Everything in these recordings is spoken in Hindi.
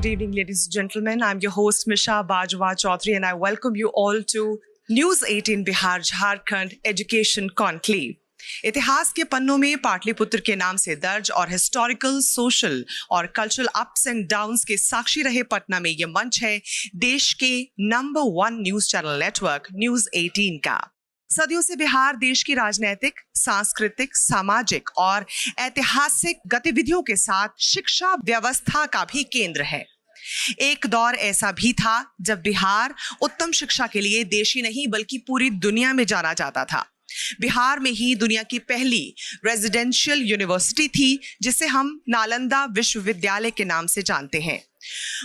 good evening, ladies and gentlemen. I'm your host, Misha Bajwa Chaudhary, and I welcome you all to News 18 Bihar Jharkhand Education Conclave. इतिहास के पन्नों में पाटलिपुत्र के नाम से दर्ज और हिस्टोरिकल, सोशल और कल्चरल अप्स एंड डाउन्स के साक्षी रहे पटना में ये मंच है देश के number 1 news channel network news 18 का। सदियों से बिहार देश की राजनीतिक, सांस्कृतिक, सामाजिक और ऐतिहासिक गतिविधियों के साथ शिक्षा व्यवस्था का भी केंद्र है। एक दौर ऐसा भी था जब बिहार उत्तम शिक्षा के लिए देश ही नहीं बल्कि पूरी दुनिया में जाना जाता था। बिहार में ही दुनिया की पहली रेजिडेंशियल यूनिवर्सिटी थी जिसे हम नालंदा विश्वविद्यालय के नाम से जानते हैं।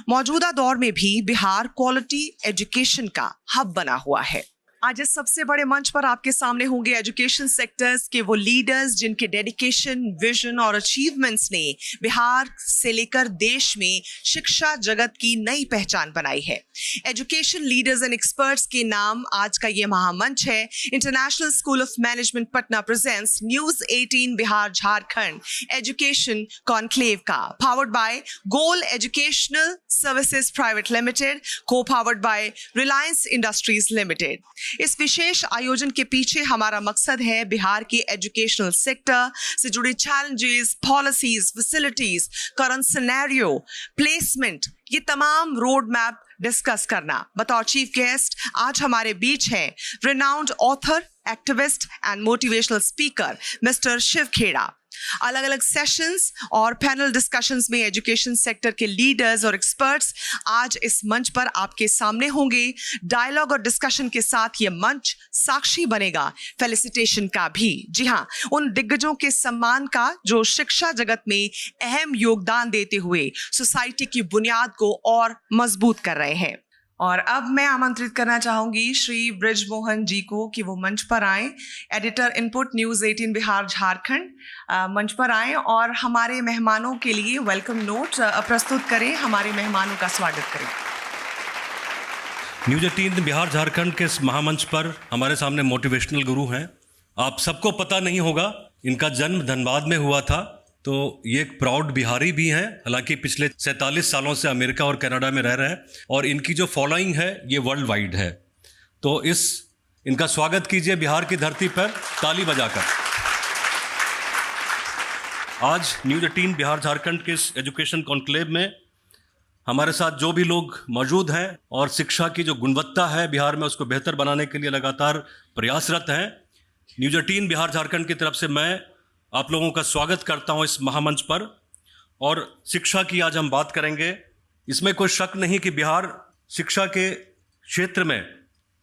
मौजूदा दौर में भी बिहार क्वालिटी एजुकेशन का हब बना हुआ है। आज इस सबसे बड़े मंच पर आपके सामने होंगे एजुकेशन सेक्टर्स के वो लीडर्स जिनके डेडिकेशन, विजन और अचीवमेंट्स ने बिहार से लेकर देश में शिक्षा जगत की नई पहचान बनाई है। एजुकेशन लीडर्स एंड एक्सपर्ट्स के नाम आज का ये महामंच है। International school of management Patna presents News 18 Bihar Jharkhand education conclave का, powered by Goal Educational services private Limited, co-powered by Reliance Industries Limited. इस विशेष आयोजन के पीछे हमारा मकसद है बिहार के एजुकेशनल सेक्टर से जुड़े challenges, policies, facilities, current scenario, placement, ये तमाम रोड मैप डिस्कस करना। बतौर चीफ गेस्ट आज हमारे बीच हैं renowned author, activist and motivational speaker mister Shiv Khera. अलग अलग सेशंस और पैनल डिस्कशंस में एजुकेशन सेक्टर के लीडर्स और एक्सपर्ट्स आज इस मंच पर आपके सामने होंगे। डायलॉग और डिस्कशन के साथ ये मंच साक्षी बनेगा फेलिसिटेशन का भी। जी हाँ, उन दिग्गजों के सम्मान का जो शिक्षा जगत में अहम योगदान देते हुए सोसाइटी की बुनियाद को और मजबूत कर रहे हैं। और अब मैं आमंत्रित करना चाहूंगी श्री ब्रिजमोहन जी को कि वो मंच पर आए। Editor input news 18 Bihar Jharkhand मंच पर आए और हमारे मेहमानों के लिए वेलकम नोट प्रस्तुत करें, हमारे मेहमानों का स्वागत करें। न्यूज 18 बिहार झारखंड के इस महामंच पर हमारे सामने मोटिवेशनल गुरु हैं। आप सबको पता नहीं होगा, इनका जन्म धनबाद में हुआ था, तो ये एक प्राउड बिहारी भी हैं। हालांकि पिछले 47 सालों से अमेरिका और कनाडा में रह रहे हैं और इनकी जो फॉलोइंग है ये वर्ल्ड वाइड है। तो इनका स्वागत कीजिए बिहार की धरती पर ताली बजाकर। आज न्यूज 18 बिहार झारखंड के इस एजुकेशन कॉन्क्लेव में हमारे साथ जो भी लोग मौजूद हैं और शिक्षा की जो गुणवत्ता है बिहार में उसको बेहतर बनाने के लिए लगातार प्रयासरत हैं, न्यूज 18 बिहार झारखंड की तरफ से मैं आप लोगों का स्वागत करता हूं इस महामंच पर। और शिक्षा की आज हम बात करेंगे। इसमें कोई शक नहीं कि बिहार शिक्षा के क्षेत्र में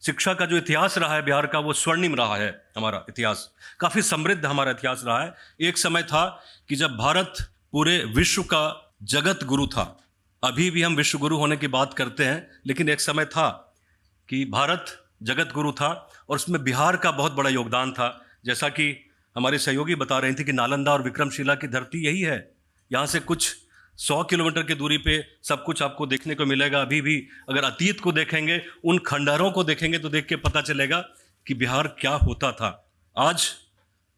शिक्षा का जो इतिहास रहा है बिहार का वो स्वर्णिम रहा है। हमारा इतिहास काफ़ी समृद्ध हमारा इतिहास रहा है। एक समय था कि जब भारत पूरे विश्व का जगत गुरु था। अभी भी हम विश्व गुरु होने की बात करते हैं, लेकिन एक समय था कि भारत जगत गुरु था और उसमें बिहार का बहुत बड़ा योगदान था। जैसा कि हमारे सहयोगी बता रहे थे कि नालंदा और विक्रमशिला की धरती यही है। यहाँ से कुछ 100 किलोमीटर की दूरी पे सब कुछ आपको देखने को मिलेगा। अभी भी अगर अतीत को देखेंगे, उन खंडहरों को देखेंगे तो देख के पता चलेगा कि बिहार क्या होता था। आज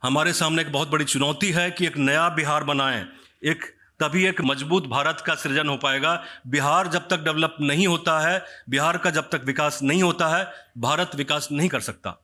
हमारे सामने एक बहुत बड़ी चुनौती है कि एक नया बिहार बनाएं। तभी एक मजबूत भारत का सृजन हो पाएगा। बिहार जब तक डेवलप नहीं होता है, बिहार का जब तक विकास नहीं होता है, भारत विकास नहीं कर सकता।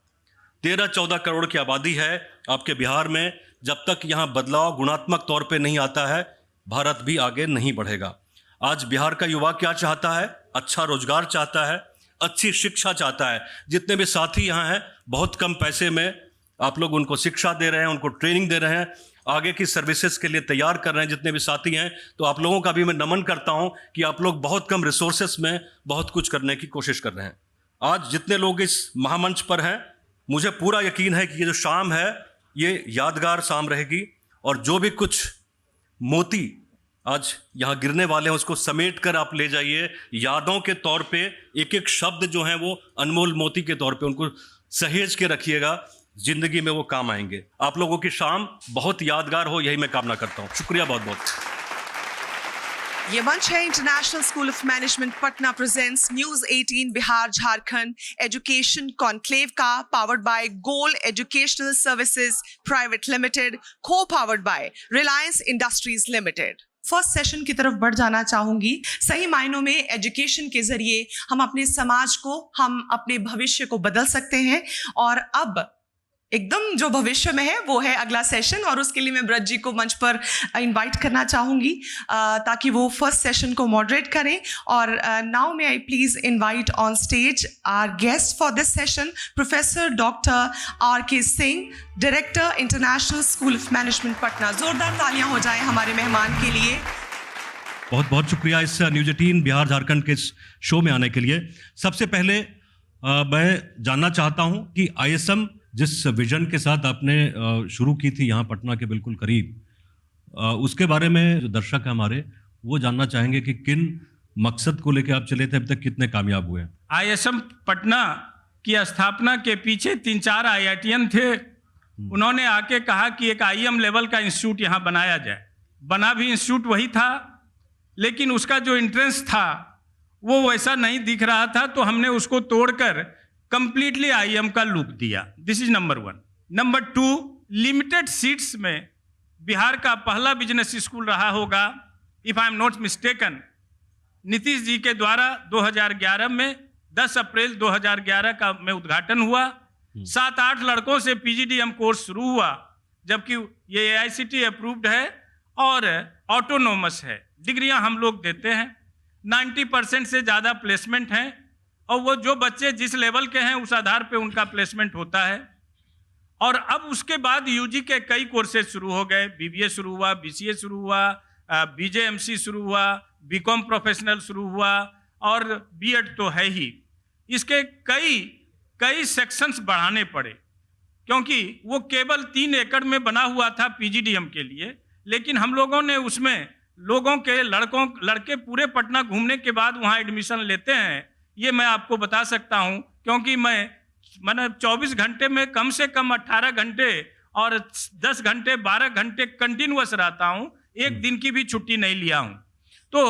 13-14 करोड़ की आबादी है आपके बिहार में। जब तक यहाँ बदलाव गुणात्मक तौर पे नहीं आता है, भारत भी आगे नहीं बढ़ेगा। आज बिहार का युवा क्या चाहता है? अच्छा रोजगार चाहता है, अच्छी शिक्षा चाहता है। जितने भी साथी यहाँ हैं, बहुत कम पैसे में आप लोग उनको शिक्षा दे रहे हैं, उनको ट्रेनिंग दे रहे हैं, आगे की सर्विसेज के लिए तैयार कर रहे हैं। जितने भी साथी हैं, तो आप लोगों का भी मैं नमन करता हूँ कि आप लोग बहुत कम रिसोर्सेस में बहुत कुछ करने की कोशिश कर रहे हैं। आज जितने लोग इस महामंच पर हैं, मुझे पूरा यकीन है कि ये जो शाम है ये यादगार शाम रहेगी और जो भी कुछ मोती आज यहाँ गिरने वाले हैं उसको समेट कर आप ले जाइए। यादों के तौर पे एक एक शब्द जो हैं वो अनमोल मोती के तौर पे उनको सहेज के रखिएगा। जिंदगी में वो काम आएंगे। आप लोगों की शाम बहुत यादगार हो, यही मैं कामना करता हूँ। शुक्रिया बहुत बहुत। ये मंच है International school of management Patna presents News 18 Bihar Jharkhand education conclave का, powered by Goal Educational services private Limited, co-powered by Reliance Industries Limited. First session की तरफ बढ़ जाना चाहूंगी। सही मायनों में एजुकेशन के जरिए हम अपने समाज को, हम अपने भविष्य को बदल सकते हैं। और अब एकदम जो भविष्य में है वो है अगला सेशन, और उसके लिए मैं ब्रज जी को मंच पर इनवाइट करना चाहूंगी ताकि वो फर्स्ट सेशन को मॉडरेट करें। और now may I please invite on stage our guest for this session, professor doctor R.K. Singh, director international school of management Patna. जोरदार तालियां हो जाएं हमारे मेहमान के लिए। बहुत बहुत शुक्रिया इस न्यूज़ 18 बिहार झारखंड के इस शो में आने के लिए। सबसे पहले मैं जानना चाहता हूं कि ISM जिस विजन के साथ आपने शुरू की थी यहाँ पटना के बिल्कुल करीब, उसके बारे में जो दर्शक हैं हमारे वो जानना चाहेंगे कि किन मकसद को लेकर आप चले थे, अब तक कितने कामयाब हुए? ISM पटना की स्थापना के पीछे 3-4 IITian थे। उन्होंने आके कहा कि एक IIM लेवल का इंस्टीट्यूट यहाँ बनाया जाए। बना भी इंस्टीट्यूट वही था, लेकिन उसका जो एंट्रेंस था वो वैसा नहीं दिख रहा था, तो हमने उसको तोड़कर कंप्लीटली IIM का लुक दिया। This is number 1। Number 2, limited seats में बिहार का पहला बिजनेस स्कूल रहा होगा, if I am not mistaken, Nitish ji के द्वारा 2011 में 10 अप्रैल 2011 का में उद्घाटन हुआ। 7-8 लड़कों से PGDM कोर्स शुरू हुआ, जबकि ये AICTE अप्रूव्ड है और ऑटोनोमस है। डिग्रियां हम लोग देते हैं, 90% से ज़्यादा प्लेसमेंट हैं, और वो जो बच्चे जिस लेवल के हैं उस आधार पे उनका प्लेसमेंट होता है। और अब उसके बाद UG के कई कोर्सेज शुरू हो गए। BBA शुरू हुआ, BCA शुरू हुआ, BJMC शुरू हुआ, BCom प्रोफेशनल शुरू हुआ, और B.Ed तो है ही। इसके कई सेक्शंस बढ़ाने पड़े, क्योंकि वो केवल 3 एकड़ में बना हुआ था PGDM के लिए, लेकिन हम लोगों ने उसमें लोगों के लड़के पूरे पटना घूमने के बाद वहाँ एडमिशन लेते हैं। ये मैं आपको बता सकता हूँ, क्योंकि मैंने 24 घंटे में कम से कम 18 घंटे और 10 घंटे 12 घंटे कंटिन्यूअस रहता हूँ, एक दिन की भी छुट्टी नहीं लिया हूँ। तो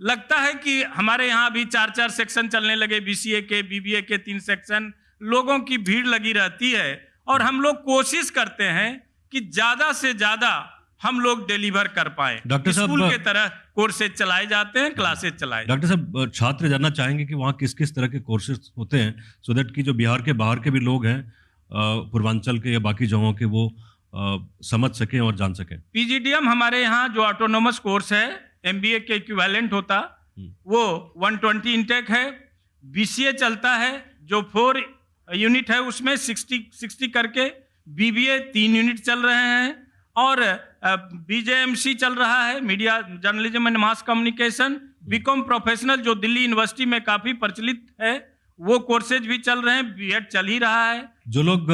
लगता है कि हमारे यहाँ भी 4-4 सेक्शन चलने लगे, BCA के, BBA के 3 सेक्शन, लोगों की भीड़ लगी रहती है। और हम लोग कोशिश करते हैं कि ज़्यादा से ज़्यादा हम लोग डिलीवर कर पाए। डॉक्टर साहब, स्कूल के तरह कोर्सेज चलाए जाते हैं, क्लासेज चलाए। डॉक्टर साहब, छात्र जानना चाहेंगे कि वहाँ किस किस तरह के कोर्सेज होते हैं, सो दैट कि जो बिहार के बाहर के भी लोग हैं, पूर्वांचल के या बाकी जगहों के, वो समझ सकें और जान सकें। PGDM हमारे यहाँ जो ऑटोनोमस कोर्स है, MBA के इक्विवेलेंट होता, वो 120 इंटेक है। BCA चलता है जो 4 यूनिट है, उसमें 60 करके। BBA 3 यूनिट चल रहे हैं, और BJMC चल रहा है, media journalism and mass communication. BCom professional जो दिल्ली यूनिवर्सिटी में काफ़ी प्रचलित है, वो कोर्सेज भी चल रहे हैं। B.Ed चल ही रहा है। जो लोग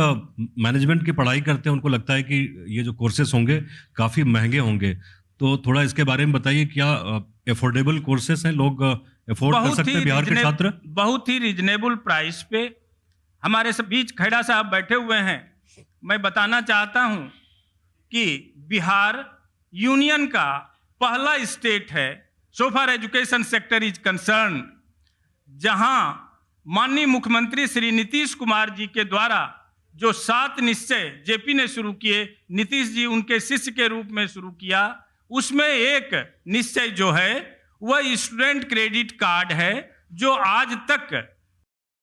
मैनेजमेंट की पढ़ाई करते हैं उनको लगता है कि ये जो कोर्सेज होंगे काफ़ी महंगे होंगे, तो थोड़ा इसके बारे में बताइए, क्या अफोर्डेबल कोर्सेज हैं, लोग अफोर्ड कर सकते हैं बिहार के छात्र? बहुत ही रिजनेबल प्राइस पे हमारे बीच खैरा साहब बैठे हुए हैं। मैं बताना चाहता हूँ कि बिहार यूनियन का पहला स्टेट है, सो फार एजुकेशन सेक्टर इज कंसर्न, जहां माननीय मुख्यमंत्री श्री नीतीश कुमार जी के द्वारा जो 7 निश्चय JP ने शुरू किए, नीतीश जी उनके शिष्य के रूप में शुरू किया, उसमें एक निश्चय जो है वह स्टूडेंट क्रेडिट कार्ड है, जो आज तक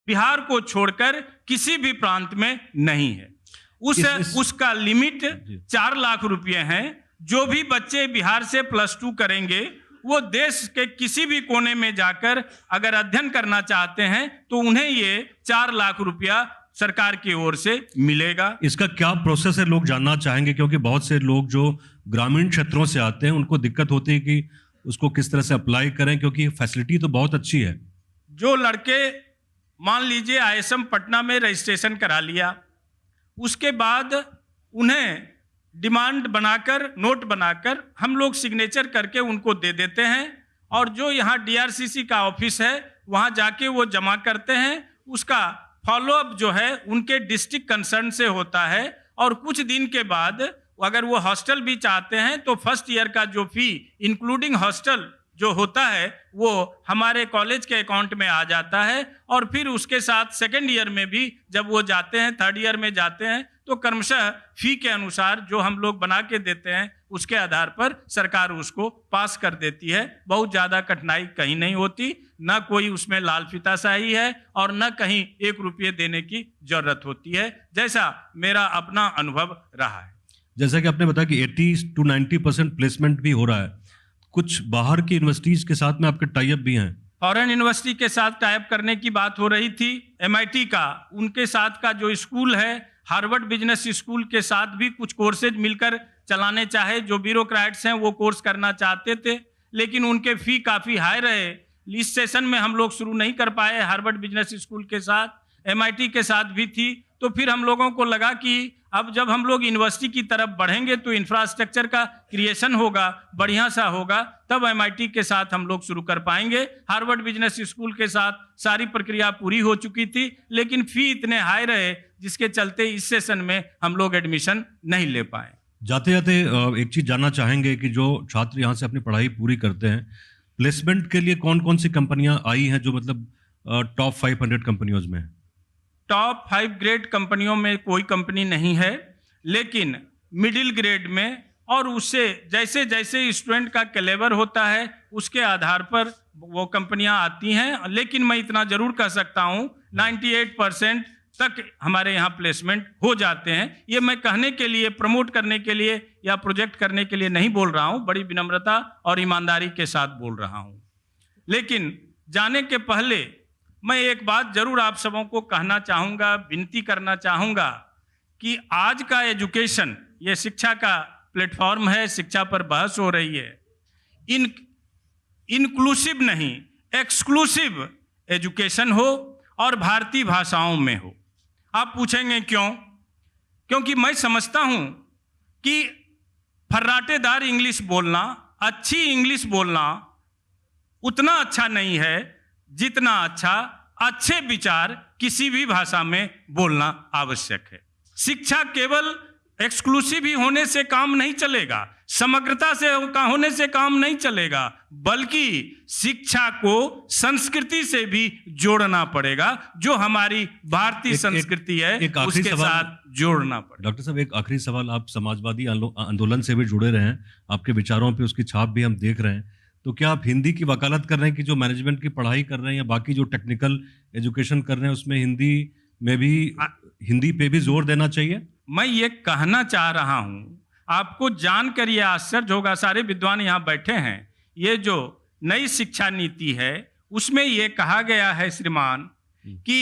बिहार को छोड़कर किसी भी प्रांत में नहीं है। उसका लिमिट 4 लाख रुपए हैं। जो भी बच्चे बिहार से +2 करेंगे, वो देश के किसी भी कोने में जाकर अगर अध्ययन करना चाहते हैं तो उन्हें ये 4 लाख रुपया सरकार की ओर से मिलेगा। इसका क्या प्रोसेस है, लोग जानना चाहेंगे, क्योंकि बहुत से लोग जो ग्रामीण क्षेत्रों से आते हैं उनको दिक्कत होती है कि उसको किस तरह से अप्लाई करें, क्योंकि फैसिलिटी तो बहुत अच्छी है। जो लड़के मान लीजिए ISM पटना में रजिस्ट्रेशन करा लिया, उसके बाद उन्हें डिमांड बनाकर, नोट बनाकर हम लोग सिग्नेचर करके उनको दे देते हैं, और जो यहाँ DRCC का ऑफिस है वहाँ जाके वो जमा करते हैं। उसका फॉलोअप जो है उनके डिस्ट्रिक्ट कंसर्न से होता है, और कुछ दिन के बाद अगर वो हॉस्टल भी चाहते हैं तो फर्स्ट ईयर का जो फी इंक्लूडिंग हॉस्टल जो होता है वो हमारे कॉलेज के अकाउंट में आ जाता है। और फिर उसके साथ सेकेंड ईयर में भी जब वो जाते हैं, थर्ड ईयर में जाते हैं, तो क्रमशः फी के अनुसार जो हम लोग बना के देते हैं उसके आधार पर सरकार उसको पास कर देती है। बहुत ज़्यादा कठिनाई कहीं नहीं होती, न कोई उसमें लाल फीताशाही है और न कहीं 1 रुपये देने की जरूरत होती है, जैसा मेरा अपना अनुभव रहा है। जैसा कि आपने बताया कि 80 to 90% प्लेसमेंट भी हो रहा है, कुछ बाहर की यूनिवर्सिटीज के साथ में आपके टाई अप भी हैं? फॉरेन यूनिवर्सिटी के साथ टाइप करने की बात हो रही थी। MIT का, उनके साथ का जो स्कूल है, हार्वर्ड बिजनेस स्कूल के साथ भी कुछ कोर्सेज मिलकर चलाने चाहे। जो ब्यूरोक्रेट्स हैं वो कोर्स करना चाहते थे, लेकिन उनके फी काफ़ी हाई रहे। इस सेशन में हम लोग शुरू नहीं कर पाए हार्वर्ड बिजनेस स्कूल के साथ। MIT के साथ भी थी, तो फिर हम लोगों को लगा कि अब जब हम लोग यूनिवर्सिटी की तरफ बढ़ेंगे तो इंफ्रास्ट्रक्चर का क्रिएशन होगा, बढ़िया सा होगा, तब MIT के साथ हम लोग शुरू कर पाएंगे। हार्वर्ड बिजनेस स्कूल के साथ सारी प्रक्रिया पूरी हो चुकी थी, लेकिन फी इतने हाई रहे जिसके चलते इस सेशन में हम लोग एडमिशन नहीं ले पाए। जाते जाते एक चीज जानना चाहेंगे कि जो छात्र यहाँ से अपनी पढ़ाई पूरी करते हैं, प्लेसमेंट के लिए कौन कौन सी कंपनियां आई हैं जो मतलब टॉप 500 कंपनियों में? टॉप 5 ग्रेड कंपनियों में कोई कंपनी नहीं है, लेकिन मिडिल ग्रेड में और उससे जैसे जैसे स्टूडेंट का कैलेबर होता है उसके आधार पर वो कंपनियां आती हैं। लेकिन मैं इतना जरूर कह सकता हूं 98% तक हमारे यहाँ प्लेसमेंट हो जाते हैं। ये मैं कहने के लिए, प्रमोट करने के लिए या प्रोजेक्ट करने के लिए नहीं बोल रहा हूँ, बड़ी विनम्रता और ईमानदारी के साथ बोल रहा हूँ। लेकिन जाने के पहले मैं एक बात जरूर आप सबों को कहना चाहूँगा, विनती करना चाहूँगा कि आज का एजुकेशन, ये शिक्षा का प्लेटफॉर्म है, शिक्षा पर बहस हो रही है, इंक्लूसिव नहीं एक्सक्लूसिव एजुकेशन हो और भारतीय भाषाओं में हो। आप पूछेंगे क्यों? क्योंकि मैं समझता हूँ कि फर्राटेदार इंग्लिश बोलना, अच्छी इंग्लिश बोलना उतना अच्छा नहीं है जितना अच्छे विचार किसी भी भाषा में बोलना आवश्यक है। शिक्षा केवल एक्सक्लूसिव ही होने से काम नहीं चलेगा, समग्रता से होने से काम नहीं चलेगा, बल्कि शिक्षा को संस्कृति से भी जोड़ना पड़ेगा। जो हमारी भारतीय संस्कृति है उसके साथ जोड़ना पड़ेगा। डॉक्टर साहब, एक आखिरी सवाल, आप समाजवादी आंदोलन से भी जुड़े रहे हैं, आपके विचारों पे उसकी छाप भी हम देख रहे हैं, तो क्या आप हिंदी की वकालत कर रहे हैं कि जो मैनेजमेंट की पढ़ाई कर रहे हैं या बाकी जो टेक्निकल एजुकेशन कर रहे हैं उसमें हिंदी पे भी जोर देना चाहिए? मैं ये कहना चाह रहा हूं, आपको जानकर ये आश्चर्य होगा, सारे विद्वान यहाँ बैठे हैं, ये जो नई शिक्षा नीति है उसमें ये कहा गया है श्रीमान कि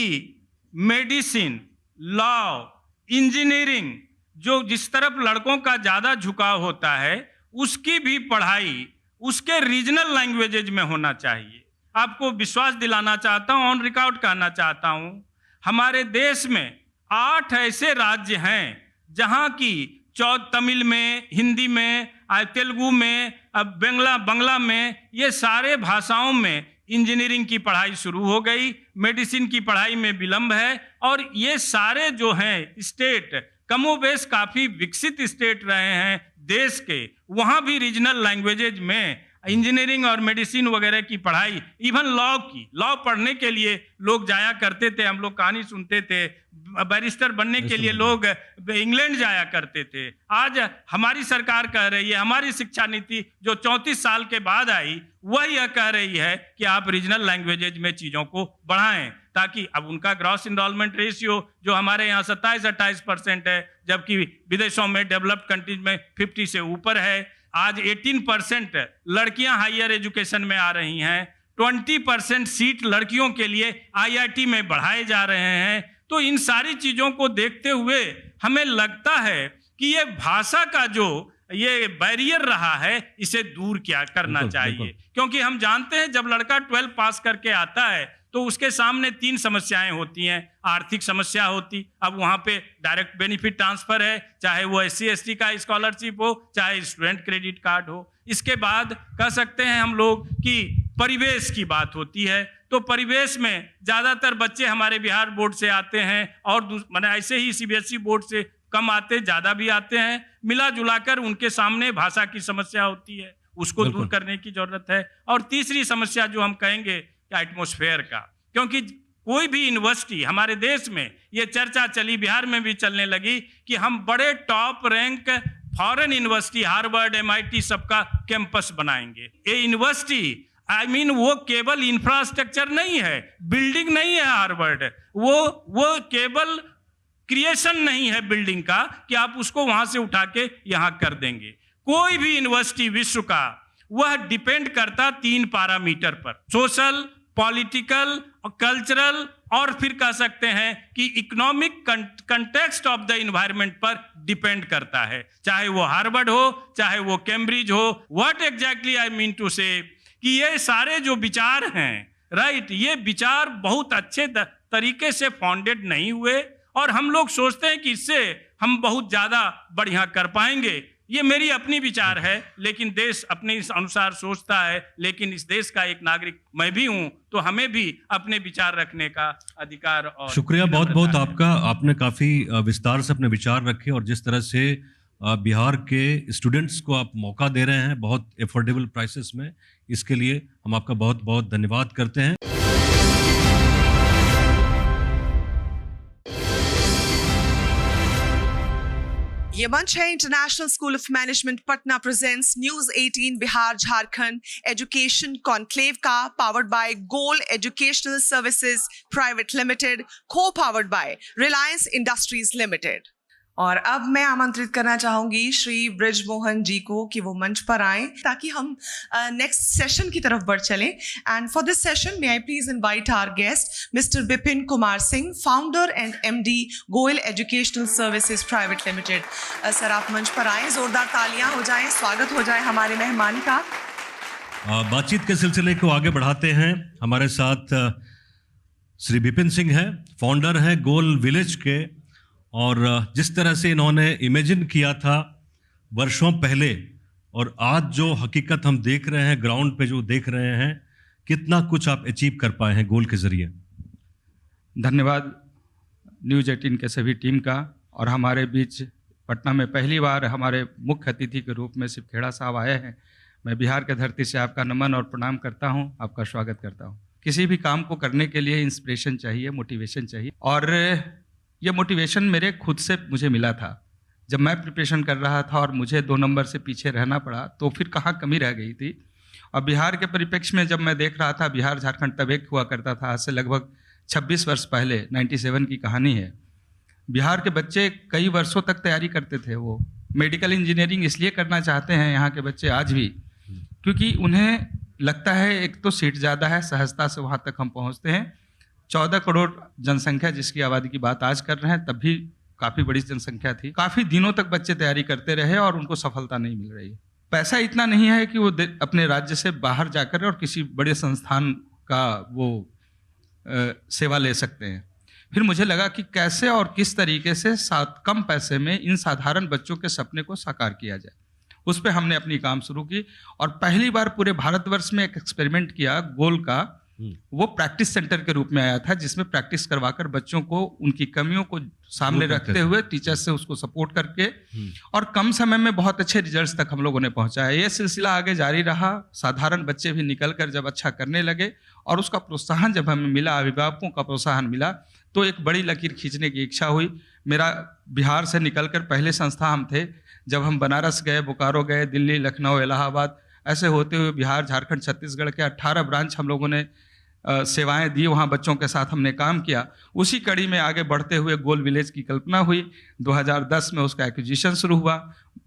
मेडिसिन, लॉ, इंजीनियरिंग, जो जिस तरफ लड़कों का ज्यादा झुकाव होता है उसकी भी पढ़ाई उसके रीजनल लैंग्वेजेज में होना चाहिए। आपको विश्वास दिलाना चाहता हूं, ऑन रिकॉर्ड कहना चाहता हूं, हमारे देश में 8 ऐसे राज्य हैं जहां की तमिल में, हिंदी में, तेलुगु में, अब बंगला में, ये सारे भाषाओं में इंजीनियरिंग की पढ़ाई शुरू हो गई, मेडिसिन की पढ़ाई में विलंब है। और ये सारे जो हैं स्टेट कमोबेश काफ़ी विकसित स्टेट रहे हैं देश के, वहाँ भी रीजनल लैंग्वेजेज में इंजीनियरिंग और मेडिसिन वगैरह की पढ़ाई, इवन लॉ पढ़ने के लिए लोग जाया करते थे। हम लोग कहानी सुनते थे, बैरिस्टर बनने के लिए लोग इंग्लैंड जाया करते थे। आज हमारी सरकार कह रही है, हमारी शिक्षा नीति जो 34 साल के बाद आई, वह यह कह रही है कि आप रीजनल लैंग्वेजेज में चीज़ों को बढ़ाएं, ताकि अब उनका ग्रॉस इनरोलमेंट रेशियो जो हमारे यहाँ 27-28% है, जबकि विदेशों में, डेवलप्ड कंट्रीज में 50 से ऊपर है। आज 18% लड़कियां हायर एजुकेशन में आ रही हैं, 20% सीट लड़कियों के लिए IIT में बढ़ाए जा रहे हैं। तो इन सारी चीज़ों को देखते हुए हमें लगता है कि ये भाषा का जो ये बैरियर रहा है इसे दूर क्या करना चाहिए। क्योंकि हम जानते हैं जब लड़का 12 पास करके आता है तो उसके सामने 3 समस्याएं होती हैं। आर्थिक समस्या होती, अब वहाँ पे डायरेक्ट बेनिफिट ट्रांसफर है, चाहे वो SC/ST का स्कॉलरशिप हो, चाहे स्टूडेंट क्रेडिट कार्ड हो। इसके बाद कह सकते हैं हम लोग कि परिवेश की बात होती है, तो परिवेश में ज़्यादातर बच्चे हमारे बिहार बोर्ड से आते हैं और माने ऐसे ही CBSE बोर्ड से कम आते, ज़्यादा भी आते हैं। मिला जुलाकर उनके सामने भाषा की समस्या होती है, उसको दूर करने की जरूरत है। और तीसरी समस्या जो हम कहेंगे एटमॉस्फेयर का, क्योंकि कोई भी यूनिवर्सिटी हमारे देश में ये चर्चा चली, बिहार में भी चलने लगी कि हम बड़े top rank foreign university Harvard MIT सबका कैंपस बनाएंगे। ये यूनिवर्सिटी वो केवल इंफ्रास्ट्रक्चर नहीं है, बिल्डिंग नहीं है हार्वर्ड, वो केवल क्रिएशन नहीं है बिल्डिंग का कि आप उसको वहां से उठा के यहां कर देंगे। कोई भी यूनिवर्सिटी विश्व का वह डिपेंड करता 3 पैरामीटर पर, सोशल, पॉलिटिकल, कल्चरल और फिर कह सकते हैं कि economic context of the environment पर डिपेंड करता है। चाहे वो हार्वर्ड हो, चाहे वो कैम्ब्रिज हो। What exactly I mean to say कि ये सारे जो विचार हैं, राइट, ये विचार बहुत अच्छे तरीके से फाउंडेड नहीं हुए और हम लोग सोचते हैं कि इससे हम बहुत ज़्यादा बढ़िया कर पाएंगे। ये मेरी अपनी विचार है, लेकिन देश अपने इस अनुसार सोचता है। लेकिन इस देश का एक नागरिक मैं भी हूं, तो हमें भी अपने विचार रखने का अधिकार और शुक्रिया बहुत बहुत आपका। आपने काफ़ी विस्तार से अपने विचार रखे और जिस तरह से बिहार के स्टूडेंट्स को आप मौका दे रहे हैं बहुत एफोर्डेबल प्राइसेस में, इसके लिए हम आपका बहुत बहुत धन्यवाद करते हैं। ये मंच है International school of management Patna presents News 18 Bihar Jharkhand education conclave का, powered by Goal Educational services private Limited, co-powered by Reliance Industries Limited. और अब मैं आमंत्रित करना चाहूंगी श्री ब्रिजमोहन जी को कि वो मंच पर आएं ताकि हम नेक्स्ट सेशन की तरफ बढ़ चलें। And for this session may I please invite our guest mister Bipin Kumar Singh, founder and MD Goyal educational services private limited. Sir आप मंच पर आएं, जोरदार तालियां हो जाएं, स्वागत हो जाए हमारे मेहमान का। बातचीत के सिलसिले को आगे बढ़ाते हैं। हमारे साथ श्री बिपिन सिंह हैं, फाउंडर हैं गोल विलेज के, और जिस तरह से इन्होंने इमेजिन किया था वर्षों पहले और आज जो हकीकत हम देख रहे हैं, ग्राउंड पे जो देख रहे हैं, कितना कुछ आप अचीव कर पाए हैं गोल के जरिए। धन्यवाद न्यूज 18 के सभी टीम का। और हमारे बीच पटना में पहली बार हमारे मुख्य अतिथि के रूप में सिर्फ खेड़ा साहब आए हैं। मैं बिहार की धरती से आपका नमन और प्रणाम करता हूं, आपका स्वागत करता हूं। किसी भी काम को करने के लिए इंस्पिरेशन चाहिए, मोटिवेशन चाहिए, और ये मोटिवेशन मेरे खुद से मुझे मिला था। जब मैं प्रिपरेशन कर रहा था और मुझे 2 नंबर से पीछे रहना पड़ा तो फिर कहाँ कमी रह गई थी। और बिहार के परिप्रेक्ष्य में जब मैं देख रहा था, बिहार झारखंड तब एक हुआ करता था, आज से लगभग 26 वर्ष पहले, 97 की कहानी है। बिहार के बच्चे कई वर्षों तक तैयारी करते थे। वो मेडिकल इंजीनियरिंग इसलिए करना चाहते हैं यहाँ के बच्चे आज भी, क्योंकि उन्हें लगता है एक तो सीट ज़्यादा है, सहजता से वहाँ तक हम पहुँचते हैं। 14 करोड़ जनसंख्या जिसकी आबादी की बात आज कर रहे हैं, तब भी काफ़ी बड़ी जनसंख्या थी। काफ़ी दिनों तक बच्चे तैयारी करते रहे और उनको सफलता नहीं मिल रही। पैसा इतना नहीं है कि वो अपने राज्य से बाहर जाकर और किसी बड़े संस्थान का वो सेवा ले सकते हैं। फिर मुझे लगा कि कैसे और किस तरीके से कम पैसे में इन साधारण बच्चों के सपने को साकार किया जाए। उस पर हमने अपनी काम शुरू की और पहली बार पूरे भारतवर्ष में एक एक्सपेरिमेंट किया गोल का। वो प्रैक्टिस सेंटर के रूप में आया था, जिसमें प्रैक्टिस करवाकर बच्चों को उनकी कमियों को सामने रखते हुए टीचर्स से उसको सपोर्ट करके और कम समय में बहुत अच्छे रिजल्ट्स तक हम लोगों ने पहुंचाया। ये सिलसिला आगे जारी रहा। साधारण बच्चे भी निकलकर जब अच्छा करने लगे और उसका प्रोत्साहन जब हमें मिला, अभिभावकों का प्रोत्साहन मिला, तो एक बड़ी लकीर खींचने की इच्छा हुई। मेरा बिहार से निकलकर पहले संस्था हम थे, जब हम बनारस गए, बोकारो गए, दिल्ली, लखनऊ, इलाहाबाद, ऐसे होते हुए बिहार, झारखंड, छत्तीसगढ़ के 18 ब्रांच हम लोगों ने सेवाएं दी। वहाँ बच्चों के साथ हमने काम किया। उसी कड़ी में आगे बढ़ते हुए गोल विलेज की कल्पना हुई। 2010 में उसका एक्विजिशन शुरू हुआ।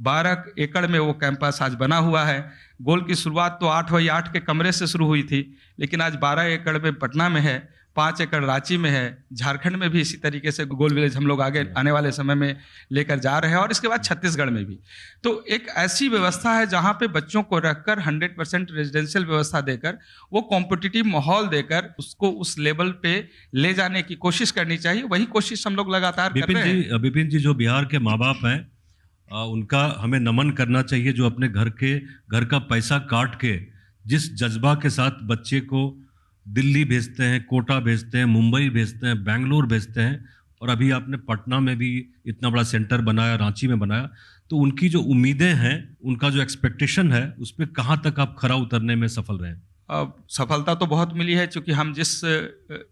12 एकड़ में वो कैंपस आज बना हुआ है। गोल की शुरुआत तो 8x8 के कमरे से शुरू हुई थी, लेकिन आज 12 एकड़ में पटना में है, 5 एकड़ रांची में है। झारखंड में भी इसी तरीके से गोल विलेज हम लोग आगे आने वाले समय में लेकर जा रहे हैं, और इसके बाद छत्तीसगढ़ में भी। तो एक ऐसी व्यवस्था है जहाँ पे बच्चों को रखकर 100% रेजिडेंशियल व्यवस्था देकर, वो कॉम्पिटिटिव माहौल देकर उसको उस लेवल पे ले जाने की कोशिश करनी चाहिए। वही कोशिश हम लोग लगातार कर रहे हैं। बिपिन जी, जो बिहार के माँ बाप हैं, उनका हमें नमन करना चाहिए, जो अपने घर का पैसा काट के जिस जज्बा के साथ बच्चे को दिल्ली भेजते हैं, कोटा भेजते हैं, मुंबई भेजते हैं, बेंगलोर भेजते हैं, और अभी आपने पटना में भी इतना बड़ा सेंटर बनाया, रांची में बनाया। तो उनकी जो उम्मीदें हैं, उनका जो एक्सपेक्टेशन है, उस पर कहाँ तक आप खरा उतरने में सफल रहे? सफलता तो बहुत मिली है, क्योंकि हम जिस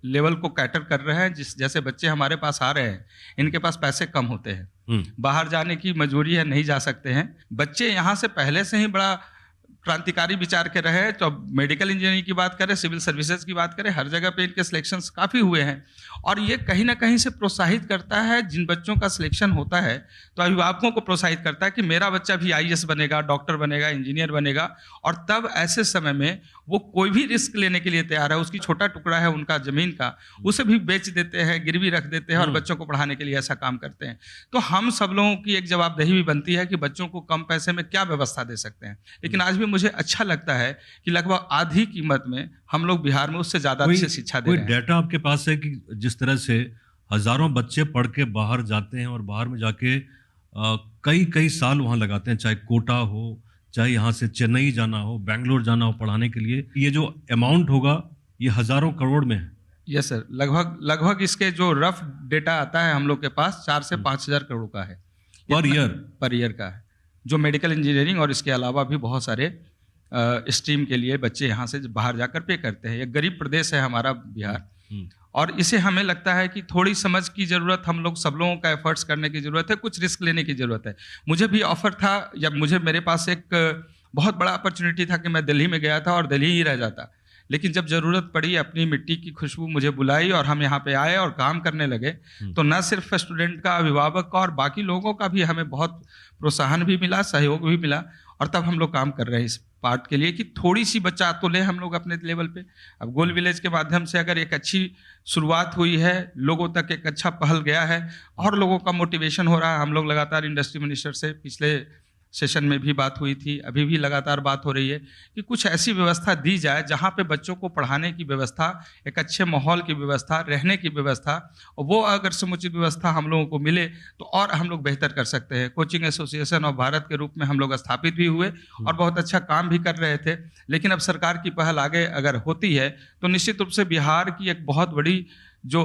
लेवल को कैटर कर रहे हैं, जैसे बच्चे हमारे पास आ रहे हैं, इनके पास पैसे कम होते हैं, बाहर जाने की मजबूरी है, नहीं जा सकते हैं। बच्चे यहाँ से पहले से ही बड़ा क्रांतिकारी विचार के रहे, तो अब मेडिकल इंजीनियरिंग की बात करें, सिविल सर्विसेज की बात करें, हर जगह पे इनके सिलेक्शंस काफ़ी हुए हैं। और ये कहीं ना कहीं से प्रोत्साहित करता है, जिन बच्चों का सिलेक्शन होता है तो अभिभावकों को प्रोत्साहित करता है कि मेरा बच्चा भी आईएएस बनेगा, डॉक्टर बनेगा, इंजीनियर बनेगा। और तब ऐसे समय में वो कोई भी रिस्क लेने के लिए तैयार है। उसकी छोटा टुकड़ा है उनका ज़मीन का, उसे भी बेच देते हैं, गिरवी रख देते हैं और बच्चों को पढ़ाने के लिए ऐसा काम करते हैं। तो हम सब लोगों की एक जवाबदेही भी बनती है कि बच्चों को कम पैसे में क्या व्यवस्था दे सकते हैं। लेकिन आज भी मुझे अच्छा लगता है कि लगभग आधी कीमत में हम लोग बिहार में उससे ज़्यादा अच्छी शिक्षा दे रहे हैं। कोई डेटा आपके पास है कि जिस तरह से हजारों बच्चे पढ़ के बाहर जाते हैं और बाहर में जाके कई कई साल वहाँ लगाते हैं, चाहे कोटा हो, चाहे यहाँ से चेन्नई जाना हो, बैंगलोर जाना हो पढ़ाने के लिए, ये जो अमाउंट होगा ये हजारों करोड़ में है? यस सर, लगभग इसके जो रफ डेटा आता है हम लोग के पास 4 से 5 हज़ार करोड़ का है पर ईयर का है, जो मेडिकल इंजीनियरिंग और इसके अलावा भी बहुत सारे स्ट्रीम के लिए बच्चे यहाँ से बाहर जाकर पे करते हैं। एक गरीब प्रदेश है हमारा बिहार, और इसे हमें लगता है कि थोड़ी समझ की ज़रूरत, हम लोग सब लोगों का एफर्ट्स करने की ज़रूरत है, कुछ रिस्क लेने की ज़रूरत है। मुझे भी ऑफर था, जब मेरे पास एक बहुत बड़ा अपॉर्चुनिटी था कि मैं दिल्ली में गया था और दिल्ली ही रह जाता, लेकिन जब ज़रूरत पड़ी, अपनी मिट्टी की खुशबू मुझे बुलाई और हम यहाँ पे आए और काम करने लगे, तो न सिर्फ स्टूडेंट का, अभिभावक का और बाकी लोगों का भी हमें बहुत प्रोत्साहन भी मिला, सहयोग भी मिला। और तब हम लोग काम कर रहे हैं इस पार्ट के लिए कि थोड़ी सी बच्चा तो ले हम लोग अपने लेवल पे। अब गोल विलेज के माध्यम से अगर एक अच्छी शुरुआत हुई है, लोगों तक एक अच्छा पहल गया है और लोगों का मोटिवेशन हो रहा है। हम लोग लगातार इंडस्ट्री मिनिस्टर से पिछले सेशन में भी बात हुई थी, अभी भी लगातार बात हो रही है कि कुछ ऐसी व्यवस्था दी जाए जहाँ पे बच्चों को पढ़ाने की व्यवस्था, एक अच्छे माहौल की व्यवस्था, रहने की व्यवस्था, और वो अगर समुचित व्यवस्था हम लोगों को मिले तो और हम लोग बेहतर कर सकते हैं। कोचिंग एसोसिएशन ऑफ भारत के रूप में हम लोग स्थापित भी हुए और बहुत अच्छा काम भी कर रहे थे। लेकिन अब सरकार की पहल आगे अगर होती है तो निश्चित रूप से बिहार की एक बहुत बड़ी जो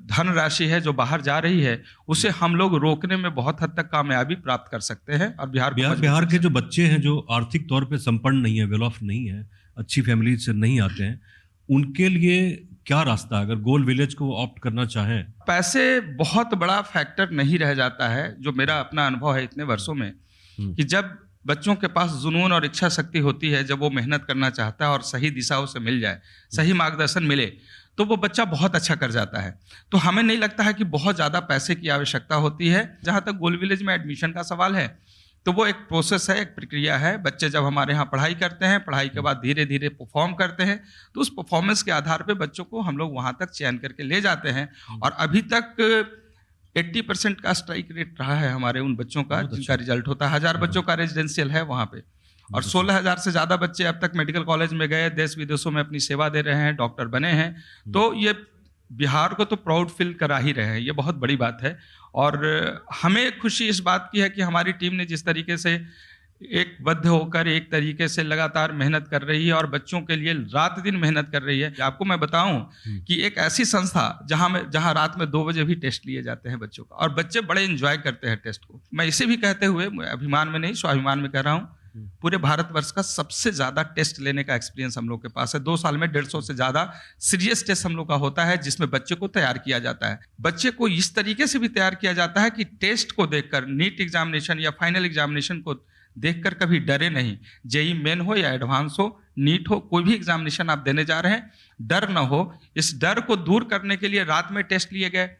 धनराशि है जो बाहर जा रही है, उसे हम लोग रोकने में बहुत हद तक कामयाबी प्राप्त कर सकते हैं। और बिहार के जो बच्चे हैं जो आर्थिक तौर पे संपन्न नहीं है, वेल ऑफ नहीं है, अच्छी फैमिली से नहीं आते हैं, उनके लिए क्या रास्ता है अगर गोल विलेज को ऑप्ट करना चाहें? पैसे बहुत बड़ा फैक्टर नहीं रह जाता है, जो मेरा अपना अनुभव है इतने वर्षों में, कि जब बच्चों के पास जुनून और इच्छा शक्ति होती है, जब वो मेहनत करना चाहता है और सही दिशा उसे मिल जाए, सही मार्गदर्शन मिले, तो वो बच्चा बहुत अच्छा कर जाता है। तो हमें नहीं लगता है कि बहुत ज़्यादा पैसे की आवश्यकता होती है। जहाँ तक गोल विलेज में एडमिशन का सवाल है, तो वो एक प्रोसेस है, एक प्रक्रिया है। बच्चे जब हमारे यहाँ पढ़ाई करते हैं, पढ़ाई के बाद धीरे धीरे परफॉर्म करते हैं, तो उस परफॉर्मेंस के आधार पे बच्चों को हम लोग वहाँ तक चयन करके ले जाते हैं। और अभी तक 80% का स्ट्राइक रेट रहा है हमारे उन बच्चों का जिनका रिजल्ट होता है। 1000 बच्चों का रेजिडेंशियल है वहाँ पे, और 16,000 से ज़्यादा बच्चे अब तक मेडिकल कॉलेज में गए, देश विदेशों में अपनी सेवा दे रहे हैं, डॉक्टर बने हैं। तो ये बिहार को तो प्राउड फील करा ही रहे हैं, ये बहुत बड़ी बात है। और हमें खुशी इस बात की है कि हमारी टीम ने जिस तरीके से एक बद्ध होकर एक तरीके से लगातार मेहनत कर रही है और बच्चों के लिए रात दिन मेहनत कर रही है। आपको मैं बताऊं कि एक ऐसी संस्था जहां रात में 2 बजे भी टेस्ट लिए जाते हैं बच्चों का, और बच्चे बड़े एंजॉय करते हैं टेस्ट को। मैं इसे भी कहते हुए अभिमान में नहीं, स्वाभिमान में कह रहा हूँ, पूरे भारतवर्ष का सबसे ज़्यादा टेस्ट लेने का एक्सपीरियंस हम लोग के पास है। 2 साल में 150 से ज़्यादा सीरियस टेस्ट हम लोग का होता है, जिसमें बच्चे को तैयार किया जाता है। बच्चे को इस तरीके से भी तैयार किया जाता है कि टेस्ट को देखकर, नीट एग्जामिनेशन या फाइनल एग्जामिनेशन को देखकर कभी डरे नहीं। जेई मेन हो या एडवांस हो, नीट हो, कोई भी एग्जामिनेशन आप देने जा रहे हैं, डर ना हो। इस डर को दूर करने के लिए रात में टेस्ट लिए गए,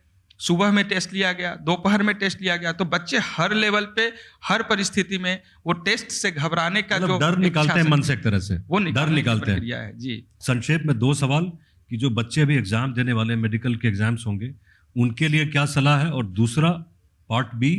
सुबह में टेस्ट लिया गया, दोपहर में टेस्ट लिया गया। तो बच्चे हर लेवल पे, हर परिस्थिति में वो टेस्ट से घबराने का जो डर निकालते हैं मन से, एक तरह से वो डर निकालते हैं है। जी, संक्षेप में 2 सवाल कि जो बच्चे अभी एग्जाम देने वाले मेडिकल के एग्जाम्स होंगे, उनके लिए क्या सलाह है, और दूसरा पार्ट बी